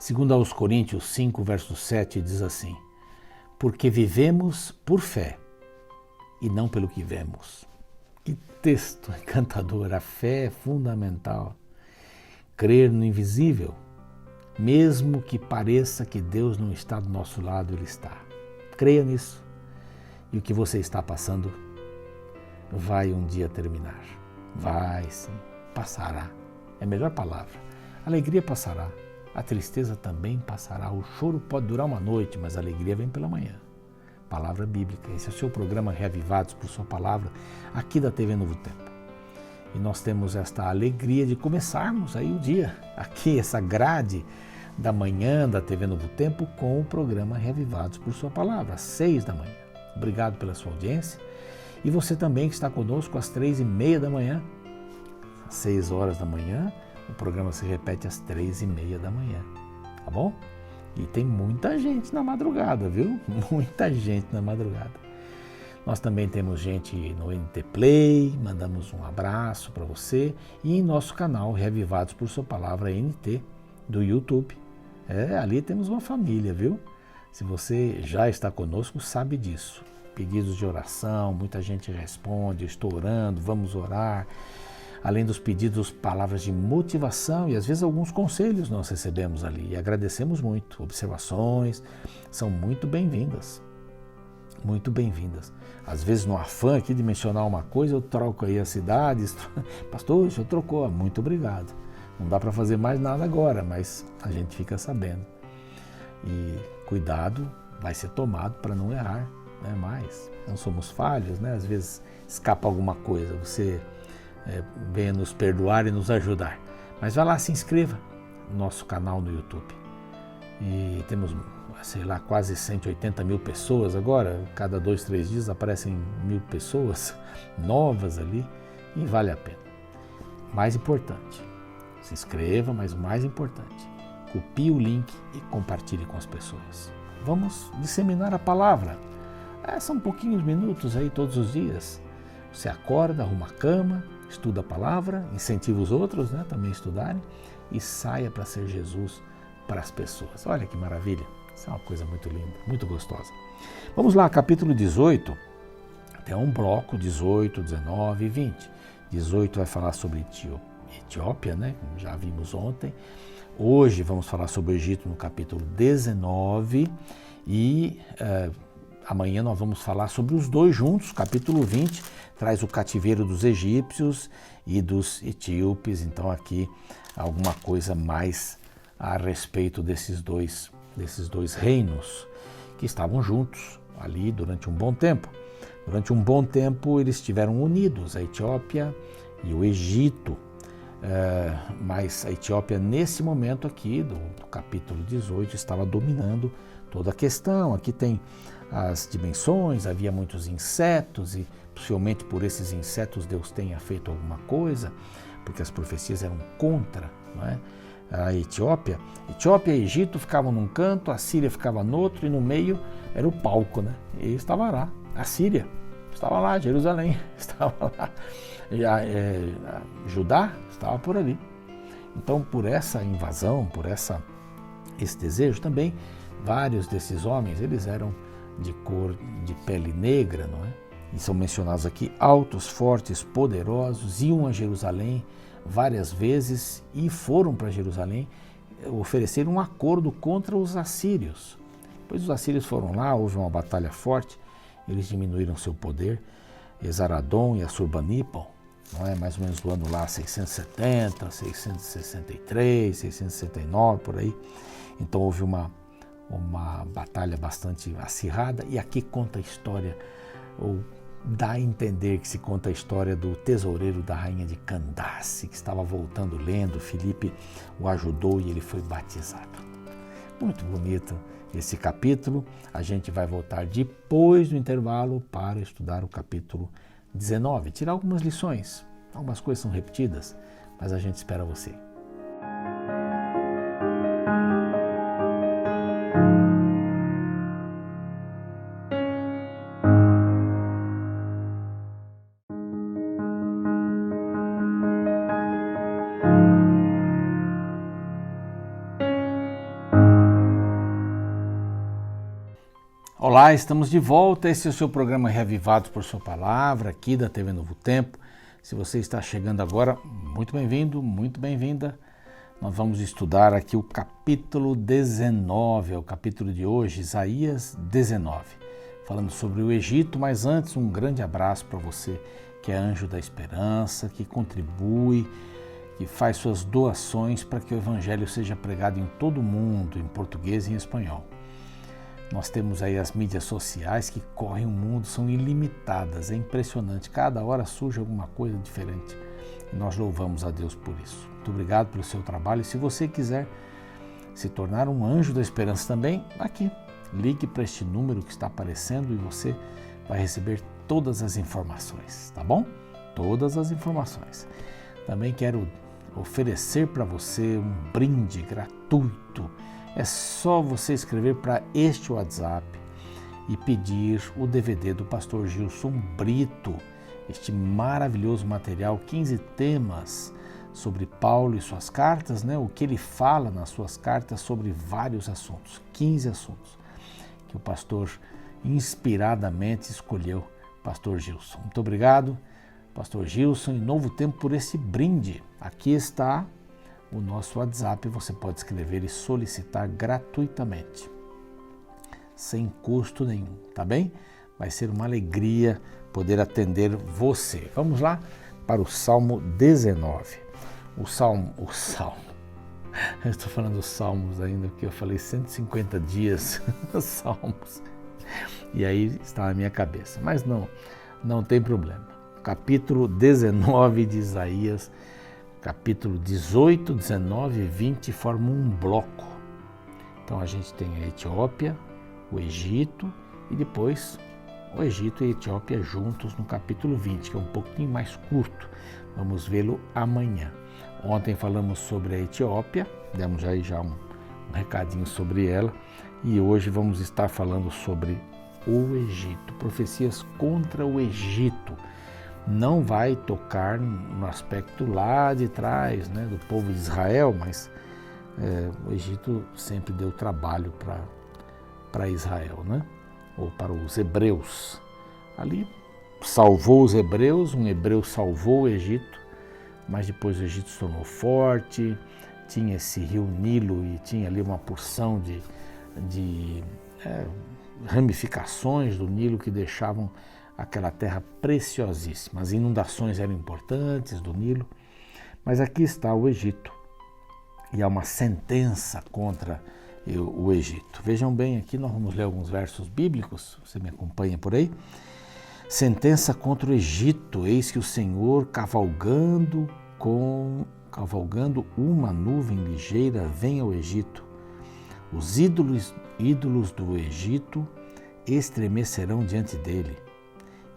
Segundo aos Coríntios 5, verso 7, diz assim: porque vivemos por fé e não pelo que vemos. Que texto encantador! A fé é fundamental. Crer no invisível, mesmo que pareça que Deus não está do nosso lado, Ele está. Creia nisso. E o que você está passando vai um dia terminar. Vai sim, passará. É a melhor palavra. A alegria passará. A tristeza também passará. O choro pode durar uma noite, mas a alegria vem pela manhã. Palavra bíblica. Esse é o seu programa Reavivados por Sua Palavra, aqui da TV Novo Tempo. E nós temos esta alegria de começarmos aí o dia, aqui, essa grade da manhã da TV Novo Tempo com o programa Reavivados por Sua Palavra, às 6 da manhã. Obrigado pela sua audiência. E você também que está conosco às 3h30 da manhã, às 6 horas da manhã, o programa se repete às 3h30 da manhã, tá bom? E tem muita gente na madrugada, viu? Muita gente na madrugada. Nós também temos gente no NT Play, mandamos um abraço para você. E em nosso canal Reavivados por Sua Palavra NT do YouTube. Ali temos uma família, viu? Se você já está conosco, sabe disso. Pedidos de oração, muita gente responde, estou orando, vamos orar. Além dos pedidos, palavras de motivação e às vezes alguns conselhos nós recebemos ali e agradecemos muito. Observações são muito bem-vindas, muito bem-vindas. Às vezes no afã aqui de mencionar uma coisa, eu troco aí as cidades. Pastor, o senhor trocou, muito obrigado. Não dá para fazer mais nada agora, mas a gente fica sabendo. E cuidado vai ser tomado para não errar, né? Mas não somos falhos, né? Às vezes escapa alguma coisa, você venha nos perdoar e nos ajudar. Mas vai lá, se inscreva no nosso canal no YouTube. E temos, sei lá, quase 180 mil pessoas agora. Cada 2, 3 dias aparecem 1000 pessoas novas ali e vale a pena. Mais importante, se inscreva, mas o mais importante, copie o link e compartilhe com as pessoas. Vamos disseminar a palavra. São pouquinhos minutos aí todos os dias. Você acorda, arruma a cama, estuda a palavra, incentiva os outros, né, também a estudarem e saia para ser Jesus para as pessoas. Olha que maravilha, isso é uma coisa muito linda, muito gostosa. Vamos lá, capítulo 18, tem um bloco, 18, 19 e 20. 18 vai falar sobre Etiópia, né, como já vimos ontem. Hoje vamos falar sobre o Egito no capítulo 19 e amanhã nós vamos falar sobre os dois juntos. Capítulo 20 traz o cativeiro dos egípcios e dos etíopes. Então aqui alguma coisa mais a respeito desses dois reinos que estavam juntos ali durante um bom tempo. Durante um bom tempo eles estiveram unidos, a Etiópia e o Egito. Mas a Etiópia nesse momento aqui do capítulo 18 estava dominando toda a questão. Aqui tem as dimensões, havia muitos insetos e possivelmente por esses insetos Deus tenha feito alguma coisa, porque as profecias eram contra, não é? A Etiópia e Egito ficavam num canto, a Síria ficava no outro e no meio era o palco, né? E estava lá, a Síria estava lá, Jerusalém estava lá, Judá estava por ali. Então por essa invasão, por esse desejo também, vários desses homens, eles eram de cor de pele negra, não é? E são mencionados aqui altos, fortes, poderosos, iam a Jerusalém várias vezes e foram para Jerusalém oferecer um acordo contra os assírios. Depois os assírios foram lá, houve uma batalha forte, eles diminuíram seu poder. Esaradom e Assurbanipal, não é? Mais ou menos do ano lá 670, 663, 669, por aí. Então houve uma batalha bastante acirrada e aqui conta a história, ou dá a entender que se conta a história do tesoureiro da rainha de Candace, que estava voltando lendo, Filipe o ajudou e ele foi batizado. Muito bonito esse capítulo. A gente vai voltar depois do intervalo para estudar o capítulo 19, tirar algumas lições. Algumas coisas são repetidas, mas a gente espera você. Olá, estamos de volta. Esse é o seu programa Reavivados por Sua Palavra, aqui da TV Novo Tempo. Se você está chegando agora, muito bem-vindo, muito bem-vinda. Nós vamos estudar aqui o capítulo 19, é o capítulo de hoje, Isaías 19, falando sobre o Egito. Mas antes, um grande abraço para você que é anjo da esperança, que contribui, que faz suas doações para que o Evangelho seja pregado em todo o mundo, em português e em espanhol. Nós temos aí as mídias sociais que correm o mundo, são ilimitadas, é impressionante. Cada hora surge alguma coisa diferente e nós louvamos a Deus por isso. Muito obrigado pelo seu trabalho. E se você quiser se tornar um anjo da esperança também, aqui, ligue para este número que está aparecendo e você vai receber todas as informações, tá bom? Todas as informações. Também quero oferecer para você um brinde gratuito. É só você escrever para este WhatsApp e pedir o DVD do pastor Gilson Brito, este maravilhoso material, 15 temas sobre Paulo e suas cartas, né? O que ele fala nas suas cartas sobre vários assuntos, 15 assuntos, que o pastor inspiradamente escolheu, pastor Gilson. Muito obrigado, pastor Gilson, e Novo Tempo por esse brinde. Aqui está o nosso WhatsApp, você pode escrever e solicitar gratuitamente, sem custo nenhum, tá bem? Vai ser uma alegria poder atender você. Vamos lá para o Salmo 19. O Salmo, eu estou falando dos Salmos ainda, porque eu falei 150 dias Salmos, e aí está na minha cabeça, mas não tem problema. Capítulo 19 de Isaías, capítulo 18, 19 e 20 formam um bloco. Então a gente tem a Etiópia, o Egito e depois o Egito e a Etiópia juntos no capítulo 20, que é um pouquinho mais curto. Vamos vê-lo amanhã. Ontem falamos sobre a Etiópia, demos aí já um recadinho sobre ela, e hoje vamos estar falando sobre o Egito, profecias contra o Egito. Não vai tocar no aspecto lá de trás, né, do povo de Israel, mas o Egito sempre deu trabalho para Israel, né, ou para os hebreus. Ali salvou os hebreus, um hebreu salvou o Egito, mas depois o Egito se tornou forte, tinha esse rio Nilo e tinha ali uma porção de ramificações do Nilo que deixavam aquela terra preciosíssima. As inundações eram importantes do Nilo, mas aqui está o Egito e há uma sentença contra o Egito. Vejam bem, aqui nós vamos ler alguns versos bíblicos, você me acompanha por aí. Sentença contra o Egito: eis que o Senhor cavalgando uma nuvem ligeira vem ao Egito. Os ídolos do Egito estremecerão diante dele,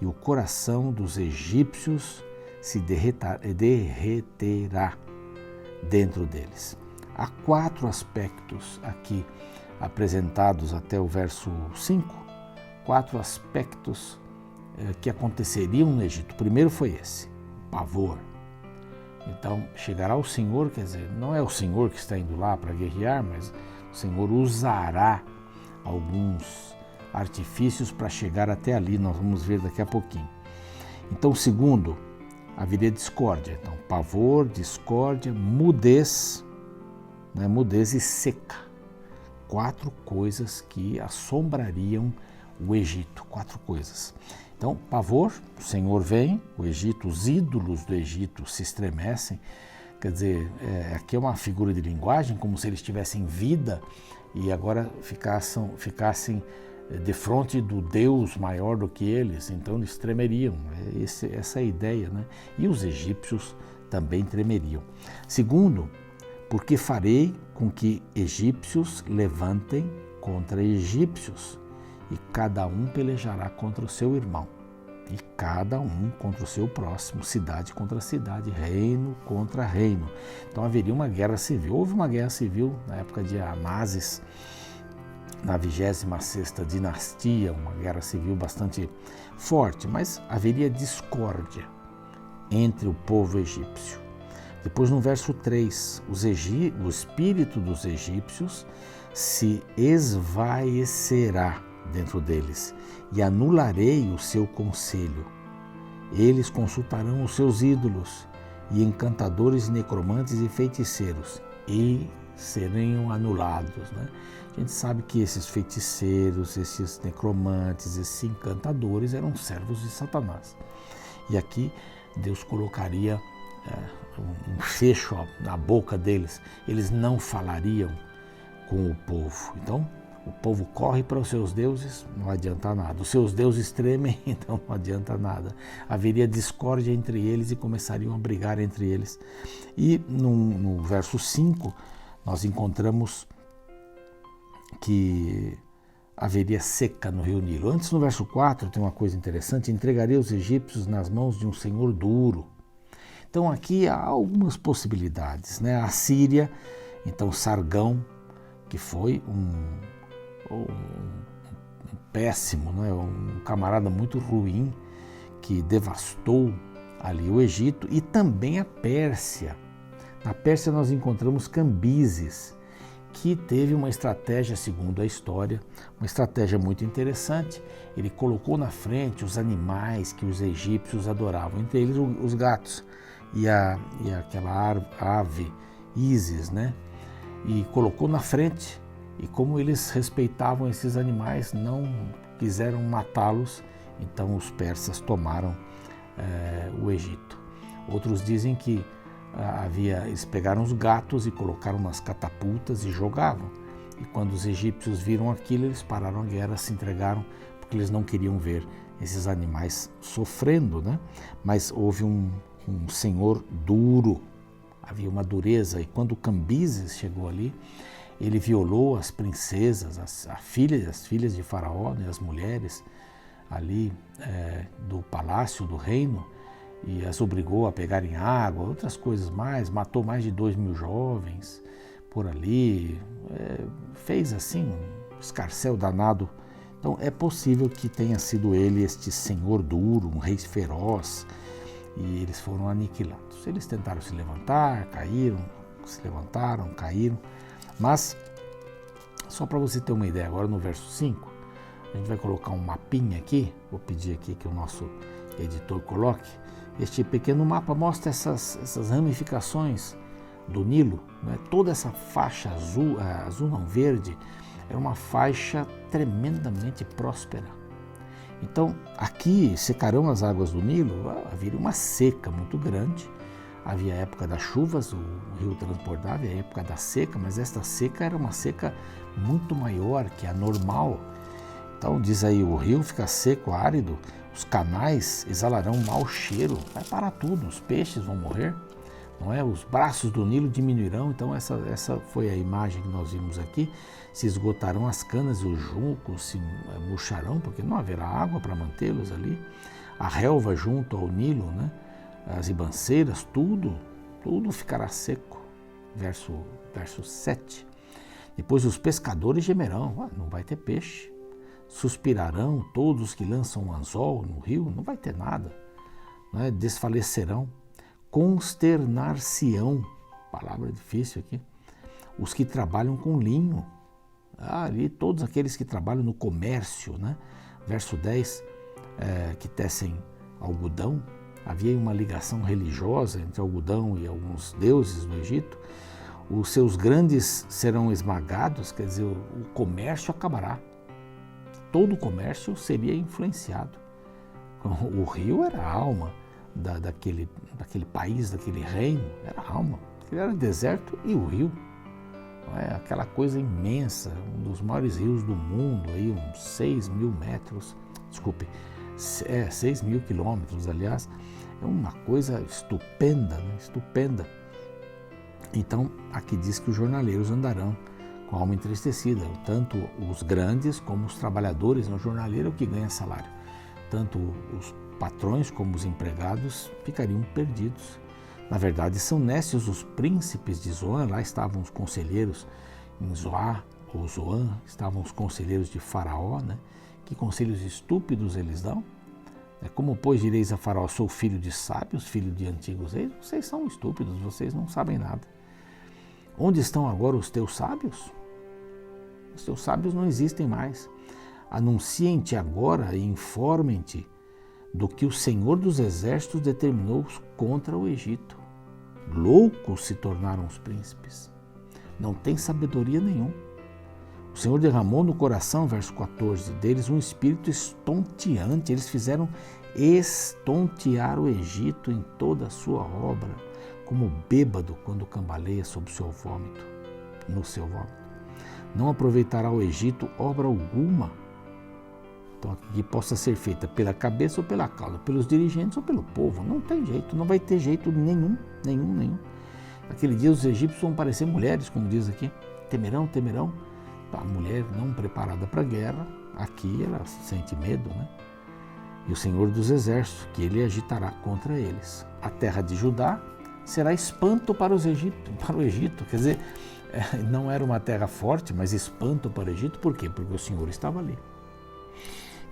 e o coração dos egípcios se derreterá dentro deles. Há 4 aspectos aqui apresentados até o verso 5, 4 aspectos que aconteceriam no Egito. O primeiro foi esse, pavor. Então, chegará o Senhor, quer dizer, não é o Senhor que está indo lá para guerrear, mas o Senhor usará alguns artifícios para chegar até ali, nós vamos ver daqui a pouquinho. Então, o segundo, haveria discórdia. Então, pavor, discórdia, mudez, né? Mudez e seca. 4 coisas que assombrariam o Egito, 4 coisas. Então, pavor, o Senhor vem, o Egito, os ídolos do Egito se estremecem. Quer dizer, aqui é uma figura de linguagem, como se eles tivessem vida e agora ficassem de frente do Deus maior do que eles, então eles tremeriam, essa é a ideia, né? E os egípcios também tremeriam. Segundo, porque farei com que egípcios levantem contra egípcios, e cada um pelejará contra o seu irmão, e cada um contra o seu próximo, cidade contra cidade, reino contra reino. Então haveria uma guerra civil. Houve uma guerra civil na época de Amasis, na 26ª dinastia, uma guerra civil bastante forte, mas haveria discórdia entre o povo egípcio. Depois, no verso 3, o espírito dos egípcios se esvaecerá dentro deles, e anularei o seu conselho. Eles consultarão os seus ídolos, e encantadores, necromantes e feiticeiros, e serão anulados. Né? A gente sabe que esses feiticeiros, esses necromantes, esses encantadores eram servos de Satanás. E aqui Deus colocaria um fecho na boca deles. Eles não falariam com o povo. Então, o povo corre para os seus deuses, não adianta nada. Os seus deuses tremem, então não adianta nada. Haveria discórdia entre eles e começariam a brigar entre eles. E no verso 5, nós encontramos que haveria seca no rio Nilo. Antes, no verso 4, tem uma coisa interessante: entregarei os egípcios nas mãos de um senhor duro. Então aqui há algumas possibilidades, né? A Síria, então Sargão, que foi um péssimo, né? Um camarada muito ruim, que devastou ali o Egito, e também a Pérsia. Na Pérsia nós encontramos Cambises, que teve uma estratégia, segundo a história, uma estratégia muito interessante. Ele colocou na frente os animais que os egípcios adoravam, entre eles os gatos e aquela ave Ísis, né? E colocou na frente, e como eles respeitavam esses animais, não quiseram matá-los, então os persas tomaram o Egito. Outros dizem que eles pegaram os gatos e colocaram nas catapultas e jogavam. E quando os egípcios viram aquilo, eles pararam a guerra, se entregaram, porque eles não queriam ver esses animais sofrendo, né? Mas houve um senhor duro, havia uma dureza. E quando Cambises chegou ali, ele violou as princesas, as filhas de Faraó, né, as mulheres ali do palácio, do reino, e as obrigou a pegarem água, outras coisas mais, matou mais de 2.000 jovens por ali, fez assim um escarcéu danado. Então é possível que tenha sido ele, este senhor duro, um rei feroz, e eles foram aniquilados. Eles tentaram se levantar, caíram, se levantaram, caíram, mas só para você ter uma ideia, agora no verso 5, a gente vai colocar um mapinha aqui, vou pedir aqui que o nosso editor coloque. Este pequeno mapa mostra essas ramificações do Nilo, né? Toda essa faixa azul não, verde, era uma faixa tremendamente próspera. Então, aqui secarão as águas do Nilo, haveria uma seca muito grande, havia a época das chuvas, o rio transbordava, a época da seca, mas esta seca era uma seca muito maior que a normal. Então, diz aí, o rio fica seco, árido, os canais exalarão mau cheiro, vai parar tudo, os peixes vão morrer, não é? Os braços do Nilo diminuirão. Então essa foi a imagem que nós vimos aqui. Se esgotarão as canas e os juncos se murcharão, porque não haverá água para mantê-los ali. A relva junto ao Nilo, né? As ribanceiras, tudo ficará seco. Verso 7. Depois os pescadores gemerão, não vai ter peixe. Suspirarão todos os que lançam um anzol no rio, não vai ter nada, não é? Desfalecerão, consternar-se-ão, palavra difícil aqui, os que trabalham com linho, ali todos aqueles que trabalham no comércio, né? Verso 10, que tecem algodão. Havia uma ligação religiosa entre algodão e alguns deuses do Egito. Os seus grandes serão esmagados, quer dizer, o comércio acabará. Todo o comércio seria influenciado. O rio era a alma daquele país, daquele reino, era a alma. Ele era deserto e o rio, aquela coisa imensa, um dos maiores rios do mundo, aí, uns 6.000 metros, 6.000 quilômetros, aliás, é uma coisa estupenda, né? Estupenda. Então, aqui diz que os jornaleiros andarão com a alma entristecida, tanto os grandes como os trabalhadores. No jornaleiro é o que ganha salário, tanto os patrões como os empregados ficariam perdidos. Na verdade, são nécios os príncipes de Zoan, lá estavam os conselheiros em Zoá ou Zoan, estavam os conselheiros de Faraó, né? Que conselhos estúpidos eles dão. Como, pois, direis a Faraó, sou filho de sábios, filho de antigos reis? Vocês são estúpidos, vocês não sabem nada. Onde estão agora os teus sábios? Os teus sábios não existem mais. anunciem-te agora e informem-te do que o Senhor dos Exércitos determinou contra o Egito. Loucos se tornaram os príncipes. Não tem sabedoria nenhuma. O Senhor derramou no coração, verso 14, deles um espírito estonteante. Eles fizeram estontear o Egito em toda a sua obra, como bêbado quando cambaleia sob o seu vômito, no seu vômito. Não aproveitará o Egito obra alguma, então, que possa ser feita pela cabeça ou pela cauda, pelos dirigentes ou pelo povo. Não tem jeito, não vai ter jeito nenhum. Aquele dia os egípcios vão parecer mulheres, como diz aqui, temerão. A mulher não preparada para a guerra, aqui ela sente medo, né? E o Senhor dos Exércitos, que ele agitará contra eles. A terra de Judá será espanto para o Egito. Quer dizer, não era uma terra forte, mas espanto para o Egito. Por quê? Porque o Senhor estava ali.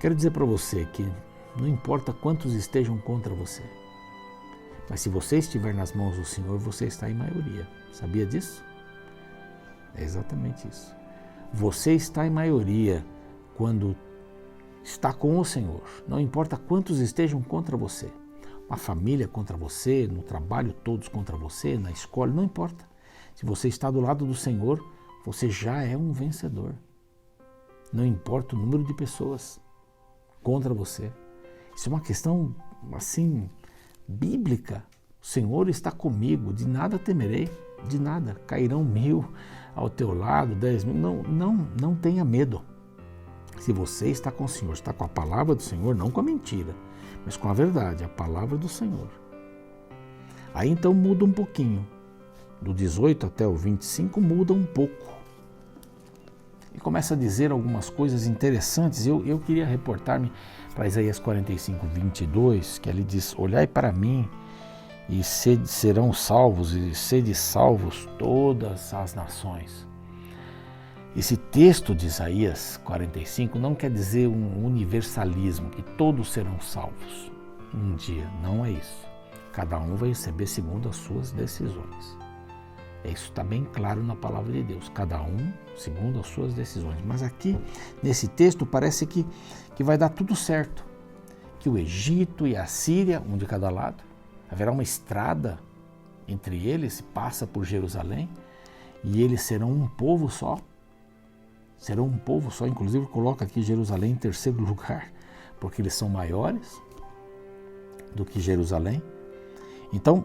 Quero dizer para você que não importa quantos estejam contra você, mas se você estiver nas mãos do Senhor, você está em maioria. Sabia disso? É exatamente isso. Você está em maioria quando está com o Senhor. Não importa quantos estejam contra você. Uma família contra você, no trabalho todos contra você, na escola, não importa. Se você está do lado do Senhor, você já é um vencedor. Não importa o número de pessoas contra você. Isso é uma questão, assim, bíblica. O Senhor está comigo, de nada temerei, de nada. Cairão 1000 ao teu lado, 10.000. Não tenha medo. Se você está com o Senhor, está com a palavra do Senhor, não com a mentira, mas com a verdade, a palavra do Senhor. Aí então muda um pouquinho. Do 18 até o 25 muda um pouco. E começa a dizer algumas coisas interessantes. Eu queria reportar-me para Isaías 45, 22, que ali diz: olhai para mim e serão salvos, e sede salvos todas as nações. Esse texto de Isaías 45 não quer dizer um universalismo, que todos serão salvos um dia. Não é isso. Cada um vai receber segundo as suas decisões. Isso está bem claro na palavra de Deus. Cada um segundo as suas decisões. Mas aqui, nesse texto, parece que vai dar tudo certo. Que o Egito e a Síria, um de cada lado, haverá uma estrada entre eles, passa por Jerusalém, e eles serão um povo só. Serão um povo só, inclusive coloca aqui Jerusalém em terceiro lugar, porque eles são maiores do que Jerusalém. Então,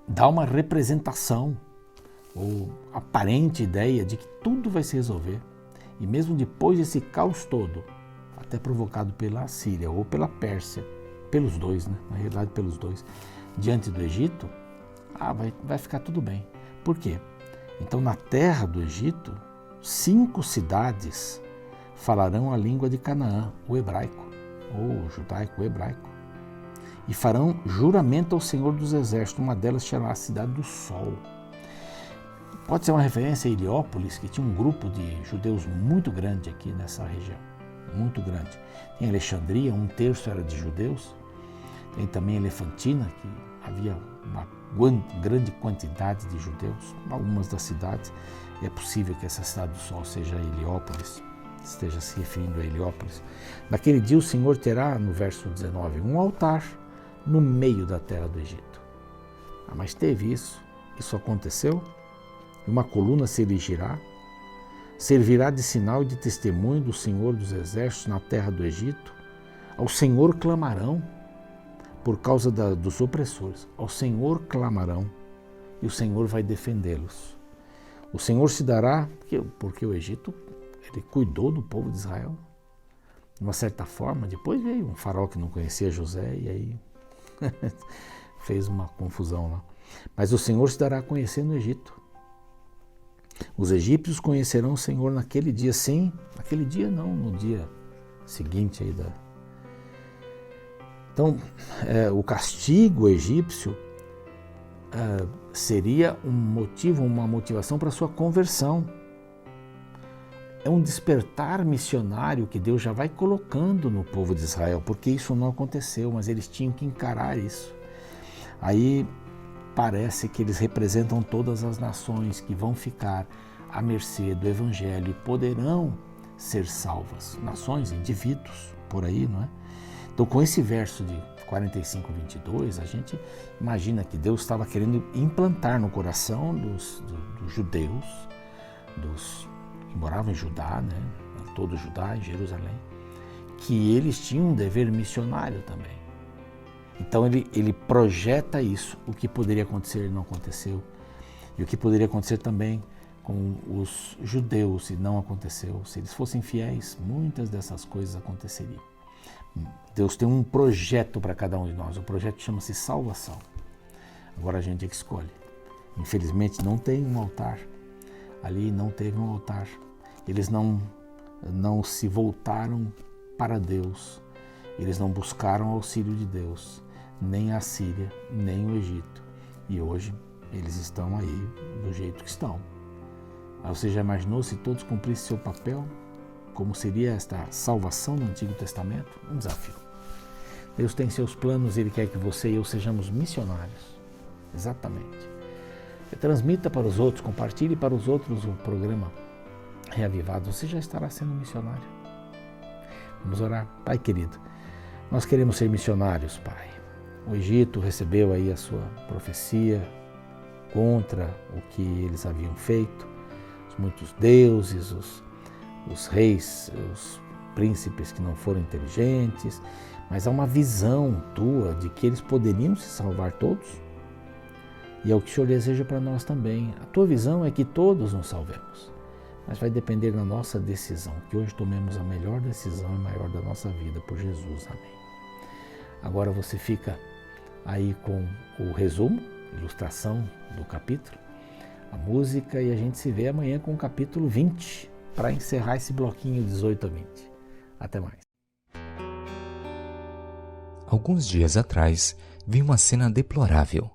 dá uma representação, ou aparente ideia de que tudo vai se resolver. E mesmo depois desse caos todo, até provocado pela Síria ou pela Pérsia, pelos dois, né? Na realidade pelos dois, diante do Egito, vai ficar tudo bem. Por quê? Então, na terra do Egito, 5 cidades falarão a língua de Canaã, o hebraico, ou judaico-hebraico, e farão juramento ao Senhor dos Exércitos. Uma delas será a Cidade do Sol. Pode ser uma referência a Heliópolis, que tinha um grupo de judeus muito grande aqui nessa região, muito grande. Tem Alexandria, 1/3 era de judeus. Tem também Elefantina, que havia uma grande quantidade de judeus, algumas das cidades. É possível que essa Cidade do Sol seja Heliópolis, esteja se referindo a Heliópolis. Naquele dia o Senhor terá, no verso 19, um altar no meio da terra do Egito. Mas teve isso aconteceu, e uma coluna se erigirá, servirá de sinal e de testemunho do Senhor dos Exércitos na terra do Egito. Ao Senhor clamarão por causa dos opressores. Ao Senhor clamarão e o Senhor vai defendê-los. O Senhor se dará, porque o Egito, ele cuidou do povo de Israel, de uma certa forma. Depois veio um faraó que não conhecia José e aí fez uma confusão lá. Mas o Senhor se dará a conhecer no Egito. Os egípcios conhecerão o Senhor naquele dia, sim, naquele dia não, no dia seguinte aí da... Então, o castigo egípcio seria um motivo, uma motivação para a sua conversão. É um despertar missionário que Deus já vai colocando no povo de Israel, porque isso não aconteceu, mas eles tinham que encarar isso. Aí parece que eles representam todas as nações que vão ficar à mercê do Evangelho e poderão ser salvas. Nações, indivíduos, por aí, não é? Então, com esse verso de 45, 22, a gente imagina que Deus estava querendo implantar no coração dos judeus, dos que moravam em Judá, né? Todo Judá, em Jerusalém, que eles tinham um dever missionário também. Então ele projeta isso, o que poderia acontecer e não aconteceu, e o que poderia acontecer também com os judeus e não aconteceu. Se eles fossem fiéis, muitas dessas coisas aconteceriam. Deus tem um projeto para cada um de nós, o projeto chama-se salvação. Agora a gente é que escolhe. Infelizmente não tem um altar, ali não teve um altar. Eles não se voltaram para Deus, eles não buscaram auxílio de Deus, nem a Síria, nem o Egito. E hoje eles estão aí do jeito que estão. Aí você já imaginou se todos cumprissem seu papel? Como seria esta salvação no Antigo Testamento? Um desafio. Deus tem seus planos, Ele quer que você e eu sejamos missionários. Exatamente. Transmita para os outros, compartilhe para os outros o programa Reavivado. Você já estará sendo missionário. Vamos orar. Pai querido, nós queremos ser missionários, Pai. O Egito recebeu aí a sua profecia contra o que eles haviam feito, os muitos deuses, os reis, os príncipes que não foram inteligentes, mas há uma visão tua de que eles poderiam se salvar todos, e é o que o Senhor deseja para nós também. A tua visão é que todos nos salvemos, mas vai depender da nossa decisão, que hoje tomemos a melhor decisão e maior da nossa vida por Jesus. Amém. Agora você fica aí com o resumo, ilustração do capítulo, a música, e a gente se vê amanhã com o capítulo 20, para encerrar esse bloquinho 18 a 20. Até mais. Alguns dias atrás, vi uma cena deplorável.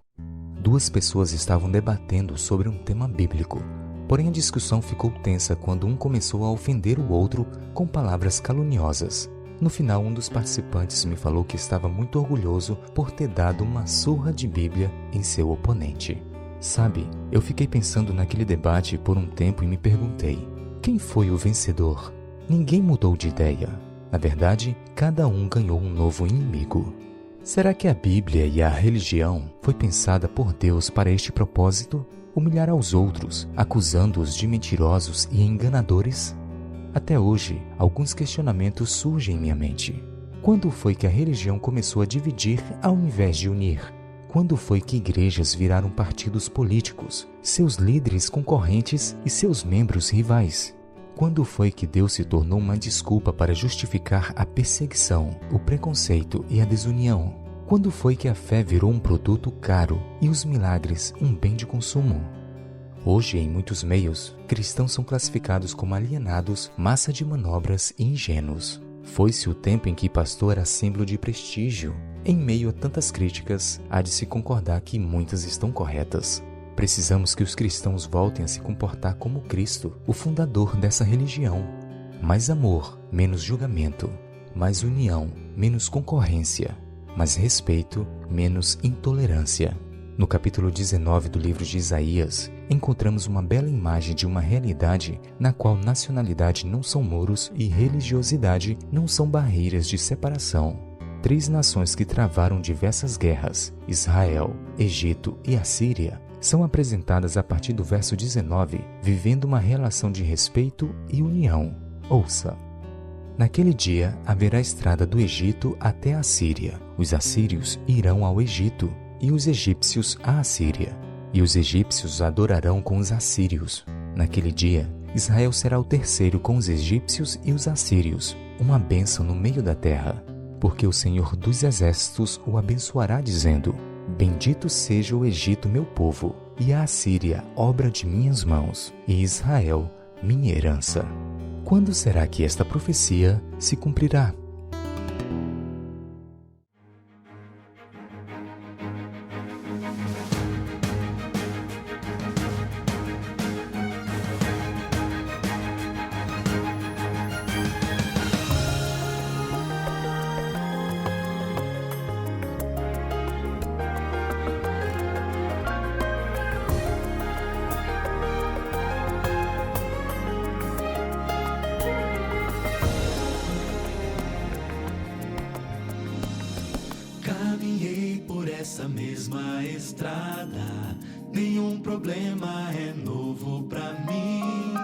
Duas pessoas estavam debatendo sobre um tema bíblico, porém a discussão ficou tensa quando um começou a ofender o outro com palavras caluniosas. No final, um dos participantes me falou que estava muito orgulhoso por ter dado uma surra de Bíblia em seu oponente. Sabe, eu fiquei pensando naquele debate por um tempo e me perguntei: quem foi o vencedor? Ninguém mudou de ideia. Na verdade, cada um ganhou um novo inimigo. Será que a Bíblia e a religião foi pensada por Deus para este propósito? Humilhar aos outros, acusando-os de mentirosos e enganadores? Até hoje, alguns questionamentos surgem em minha mente. Quando foi que a religião começou a dividir ao invés de unir? Quando foi que igrejas viraram partidos políticos, seus líderes concorrentes e seus membros rivais? Quando foi que Deus se tornou uma desculpa para justificar a perseguição, o preconceito e a desunião? Quando foi que a fé virou um produto caro e os milagres um bem de consumo? Hoje, em muitos meios, cristãos são classificados como alienados, massa de manobras e ingênuos. Foi-se o tempo em que pastor era símbolo de prestígio. Em meio a tantas críticas, há de se concordar que muitas estão corretas. Precisamos que os cristãos voltem a se comportar como Cristo, o fundador dessa religião. Mais amor, menos julgamento. Mais união, menos concorrência. Mais respeito, menos intolerância. No capítulo 19 do livro de Isaías, encontramos uma bela imagem de uma realidade na qual nacionalidade não são muros e religiosidade não são barreiras de separação. Três nações que travaram diversas guerras, Israel, Egito e Assíria, são apresentadas a partir do verso 19, vivendo uma relação de respeito e união. Ouça. Naquele dia haverá estrada do Egito até a Síria. Os assírios irão ao Egito e os egípcios à Assíria. E os egípcios adorarão com os assírios. Naquele dia, Israel será o terceiro com os egípcios e os assírios, uma bênção no meio da terra. Porque o Senhor dos Exércitos o abençoará, dizendo: Bendito seja o Egito, meu povo, e a Assíria, obra de minhas mãos, e Israel, minha herança. Quando será que esta profecia se cumprirá? problema é novo pra mim.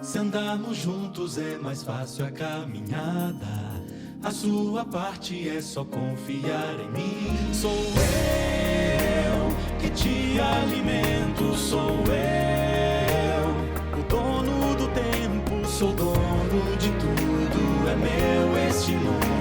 Se andarmos juntos é mais fácil a caminhada. A sua parte é só confiar em mim. Sou eu que te alimento, sou eu, o dono do tempo, sou dono de tudo, é meu este mundo.